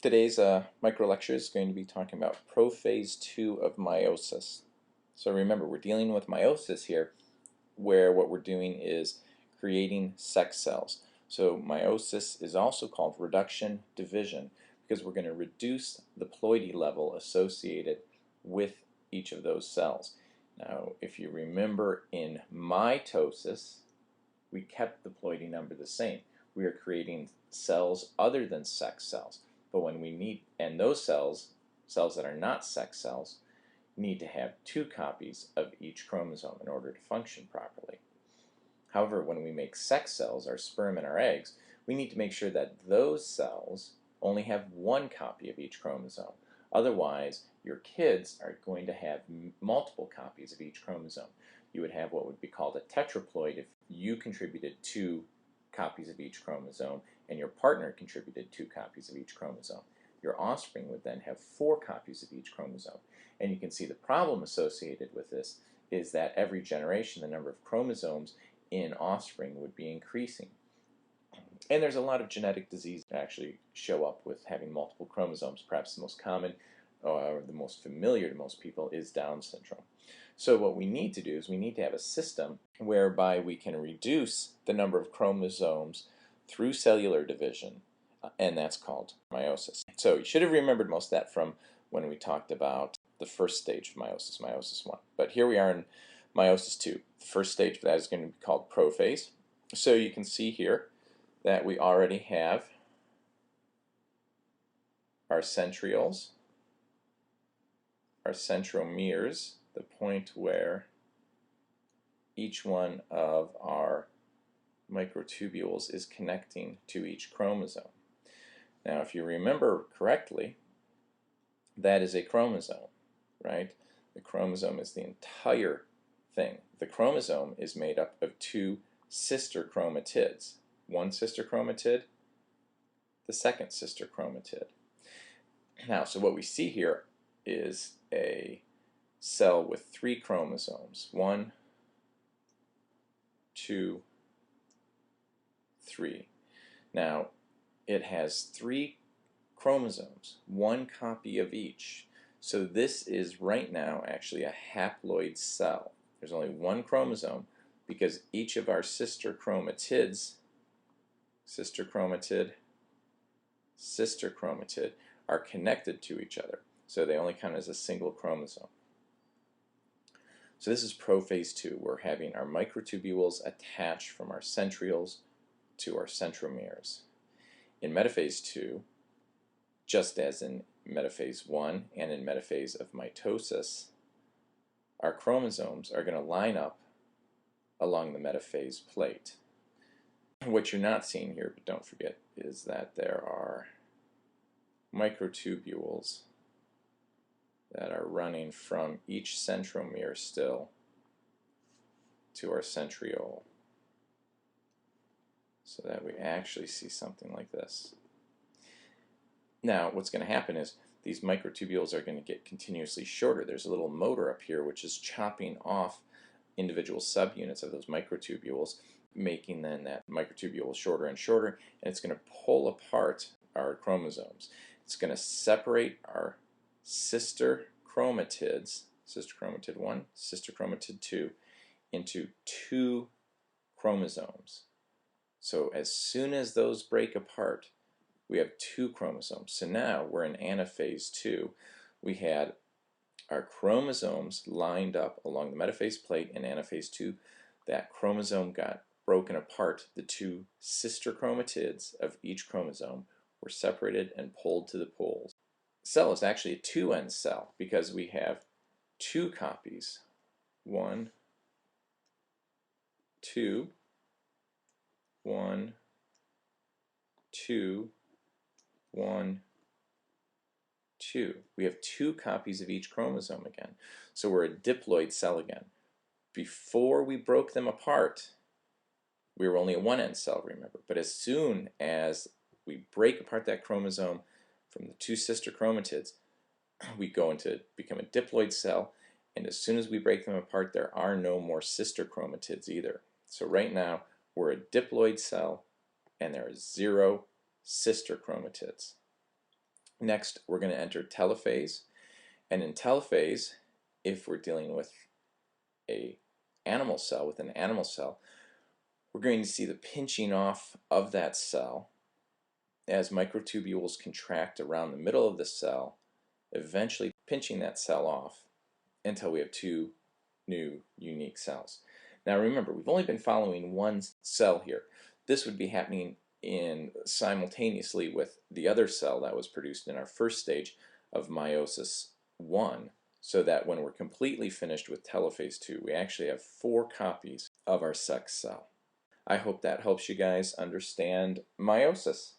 Today's micro lecture is going to be talking about prophase 2 of meiosis. So remember, we're dealing with meiosis here, where what we're doing is creating sex cells. So meiosis is also called reduction division because we're going to reduce the ploidy level associated with each of those cells. Now, if you remember, in mitosis, we kept the ploidy number the same. We are creating cells other than sex cells. But when we need, and those cells that are not sex cells, need to have 2 copies of each chromosome in order to function properly. However, when we make sex cells, our sperm and our eggs, we need to make sure that those cells only have 1 copy of each chromosome. Otherwise, your kids are going to have multiple copies of each chromosome. You would have what would be called a tetraploid if you contributed 2 copies of each chromosome and your partner contributed 2 copies of each chromosome. Your offspring would then have 4 copies of each chromosome. And you can see the problem associated with this is that every generation the number of chromosomes in offspring would be increasing. And there's a lot of genetic disease that actually show up with having multiple chromosomes. Perhaps the most common or the most familiar to most people is Down syndrome. So what we need to do is we need to have a system whereby we can reduce the number of chromosomes through cellular division, and that's called meiosis. So you should have remembered most of that from when we talked about the first stage of meiosis, meiosis 1. But here we are in meiosis 2. The first stage of that is going to be called prophase. So you can see here that we already have our centrioles, our centromeres, the point where each one of our microtubules is connecting to each chromosome. Now, if you remember correctly, that is a chromosome, right? The chromosome is the entire thing. The chromosome is made up of 2 sister chromatids. One sister chromatid, the second sister chromatid. Now, so what we see here is a cell with 3 chromosomes. 1, 2, 3. Now, it has 3 chromosomes, 1 copy of each. So this is right now actually a haploid cell. There's only 1 chromosome because each of our sister chromatids, sister chromatid, sister chromatid, are connected to each other. So they only count as a single chromosome. So this is prophase 2. We're having our microtubules attached from our centrioles to our centromeres. In metaphase 2, just as in metaphase 1 and in metaphase of mitosis, our chromosomes are going to line up along the metaphase plate. What you're not seeing here, but don't forget, is that there are microtubules that are running from each centromere still to our centriole, so that we actually see something like this. Now, what's going to happen is these microtubules are going to get continuously shorter. There's a little motor up here which is chopping off individual subunits of those microtubules, making then that microtubule shorter and shorter, and it's going to pull apart our chromosomes. It's going to separate our sister chromatids, sister chromatid 1, sister chromatid 2, into 2 chromosomes. So as soon as those break apart, we have 2 chromosomes. So now we're in anaphase 2. We had our chromosomes lined up along the metaphase plate in anaphase 2. That chromosome got broken apart. The 2 sister chromatids of each chromosome were separated and pulled to the poles. Cell is actually a 2-end cell because we have 2 copies. 1, 2, 1, 2, 1, 2. We have 2 copies of each chromosome again. So we're a diploid cell again. Before we broke them apart, we were only a 1-end cell, remember. But as soon as we break apart that chromosome from the 2 sister chromatids, we go into become a diploid cell, and as soon as we break them apart, there are no more sister chromatids either. So right now, we're a diploid cell, and there are 0 sister chromatids. Next, we're going to enter telophase. And in telophase, if we're dealing with an animal cell, we're going to see the pinching off of that cell as microtubules contract around the middle of the cell, eventually pinching that cell off until we have two new unique cells. Now remember, we've only been following one cell here. This would be happening simultaneously with the other cell that was produced in our first stage of meiosis I, so that when we're completely finished with telophase 2, we actually have 4 copies of our sex cell. I hope that helps you guys understand meiosis.